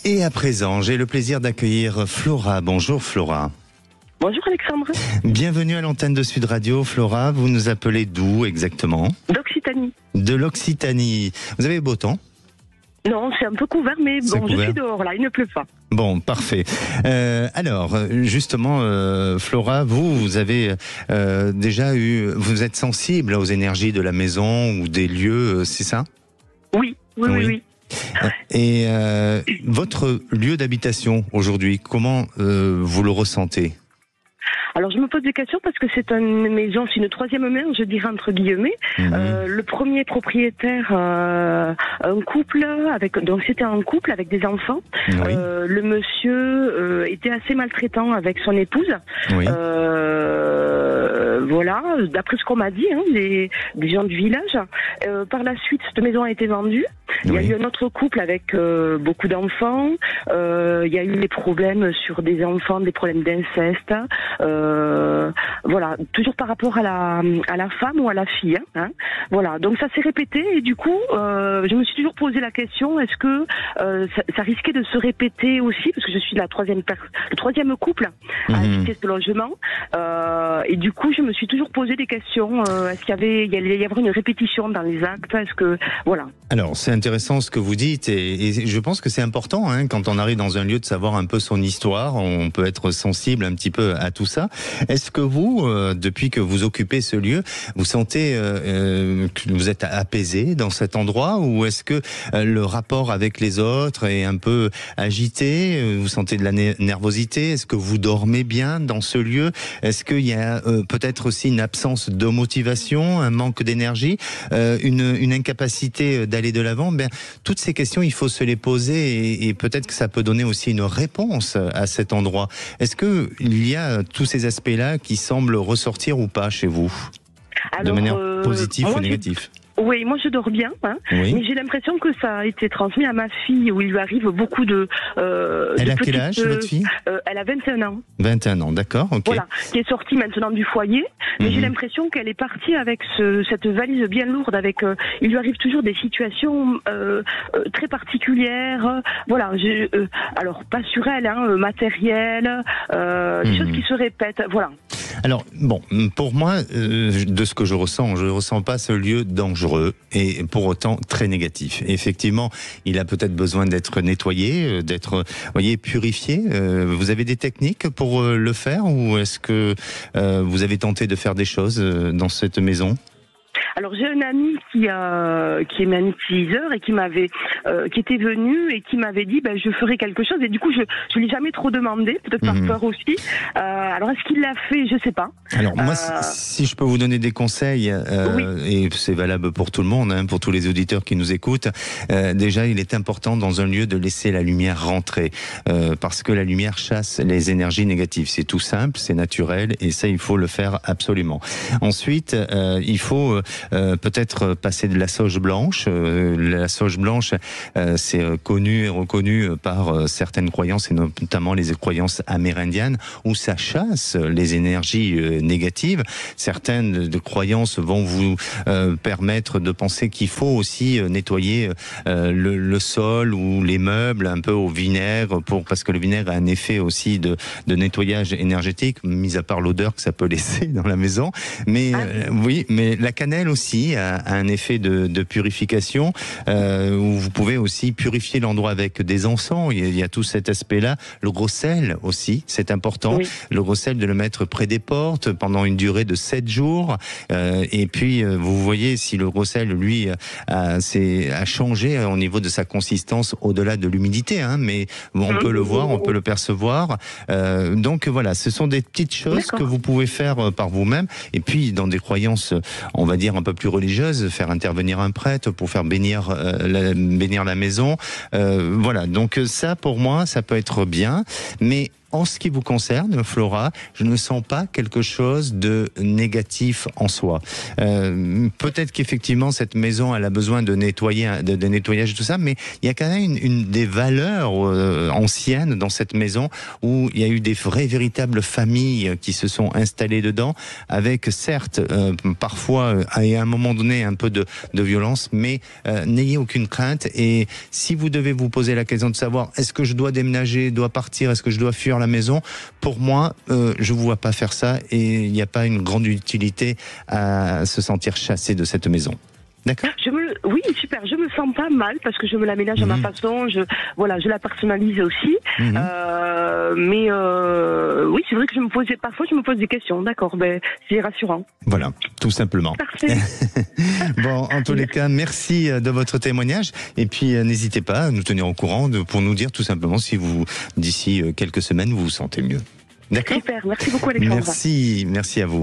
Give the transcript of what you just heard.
Et à présent, j'ai le plaisir d'accueillir Flora. Bonjour Flora. Bonjour Alexandre. Bienvenue à l'antenne de Sud Radio. Flora, vous nous appelez d'où exactement? D'Occitanie. De l'Occitanie. Vous avez beau temps? Non, c'est un peu couvert, mais bon, je suis dehors là, il ne pleut pas. Bon, parfait. Alors, justement, Flora, vous avez vous êtes sensible aux énergies de la maison ou des lieux, c'est ça? Oui. Et votre lieu d'habitation aujourd'hui, comment vous le ressentez? Alors je me pose des questions parce que c'est une maison, c'est une troisième maison, je dirais entre guillemets. Le premier propriétaire, un couple donc c'était un couple avec des enfants. Oui. Le monsieur était assez maltraitant avec son épouse. Oui. Voilà, d'après ce qu'on m'a dit, des gens du village. Par la suite, cette maison a été vendue. Il y a eu un autre couple avec beaucoup d'enfants. Il y a eu des problèmes sur des enfants, des problèmes d'inceste. Voilà, toujours par rapport à la femme ou à la fille. Voilà, donc ça s'est répété et du coup, je me suis toujours posé la question, est-ce que ça risquait de se répéter aussi, parce que je suis le troisième couple à habiter ce logement. Et du coup, je me suis toujours posé des questions. Est-ce qu'il allait y avoir une répétition dans les actes? Est-ce que voilà. Alors, c'est intéressant ce que vous dites et je pense que c'est important quand on arrive dans un lieu de savoir un peu son histoire. On peut être sensible un petit peu à tout ça. Est-ce que vous, depuis que vous occupez ce lieu, vous sentez que vous êtes apaisé dans cet endroit ou est-ce que le rapport avec les autres est un peu agité? Vous sentez de la nervosité? Est-ce que vous dormez bien dans ce lieu? Est-ce qu'il y a peut-être aussi une absence de motivation, un manque d'énergie, une incapacité d'aller de l'avant? Toutes ces questions, il faut se les poser et peut-être que ça peut donner aussi une réponse à cet endroit. Est-ce qu'il y a tous ces aspects-là qui semblent ressortir ou pas chez vous? Alors, de manière positive ou négative? Oui, moi je dors bien, oui. Mais j'ai l'impression que ça a été transmis à ma fille, où il lui arrive beaucoup de... Elle a quel âge, votre fille? Elle a 21 ans. 21 ans, d'accord, ok. Voilà, qui est sortie maintenant du foyer, mais j'ai l'impression qu'elle est partie avec cette valise bien lourde, il lui arrive toujours des situations très particulières, voilà, alors pas sur elle, matérielles, des choses qui se répètent, voilà. Alors, bon, pour moi, de ce que je ressens pas ce lieu dangereux et pour autant très négatif. Et effectivement, il a peut-être besoin d'être nettoyé, d'être, purifié. Vous avez des techniques pour le faire ou est-ce que vous avez tenté de faire des choses dans cette maison ? Alors j'ai un ami qui est magnétiseur et qui était venu et qui m'avait dit je ferai quelque chose et du coup je lui ai jamais trop demandé, peut-être par peur aussi. Alors est-ce qu'il l'a fait? Je sais pas. Alors moi si je peux vous donner des conseils et c'est valable pour tout le monde, pour tous les auditeurs qui nous écoutent. Déjà il est important dans un lieu de laisser la lumière rentrer parce que la lumière chasse les énergies négatives. C'est tout simple, c'est naturel et ça il faut le faire absolument. Ensuite il faut peut-être passer de la sauge blanche. La sauge blanche, c'est connu et reconnu par certaines croyances, et notamment les croyances amérindiennes, où ça chasse les énergies négatives. Certaines de croyances vont vous permettre de penser qu'il faut aussi nettoyer le sol ou les meubles un peu au vinaigre, parce que le vinaigre a un effet aussi de nettoyage énergétique, mis à part l'odeur que ça peut laisser dans la maison. Mais oui, mais la cannelle aussi a un effet de purification où vous pouvez aussi purifier l'endroit avec des encens. Il y a tout cet aspect-là. Le gros sel aussi, c'est important. Oui. Le gros sel, de le mettre près des portes pendant une durée de 7 jours. Et puis, vous voyez si le gros sel, lui, a changé au niveau de sa consistance au-delà de l'humidité. Mais on peut le voir, on peut le percevoir. Donc voilà, ce sont des petites choses que vous pouvez faire par vous-même. Et puis, dans des croyances, on va dire un peu plus religieuses, faire intervenir un prêtre pour faire bénir la maison. Voilà, donc ça pour moi, ça peut être bien, mais en ce qui vous concerne, Flora, je ne sens pas quelque chose de négatif en soi. Peut-être qu'effectivement cette maison elle a besoin de nettoyage et tout ça, mais il y a quand même des valeurs anciennes dans cette maison où il y a eu des véritables familles qui se sont installées dedans, avec certes parfois et à un moment donné un peu de violence, mais n'ayez aucune crainte. Et si vous devez vous poser la question de savoir est-ce que je dois déménager, dois partir, est-ce que je dois fuir la maison, pour moi je ne vous vois pas faire ça, et il n'y a pas une grande utilité à se sentir chassé de cette maison. D'accord. Oui, super. Je me sens pas mal parce que je me l'aménage à ma façon. Je la personnalise aussi. Mais oui, c'est vrai que parfois je me pose des questions. D'accord, c'est rassurant. Voilà, tout simplement. Parfait. Bon, en tous les cas, merci de votre témoignage. Et puis, n'hésitez pas à nous tenir au courant pour nous dire tout simplement si d'ici quelques semaines, vous vous sentez mieux. D'accord. Super. Merci beaucoup, Alexandre. Merci à vous.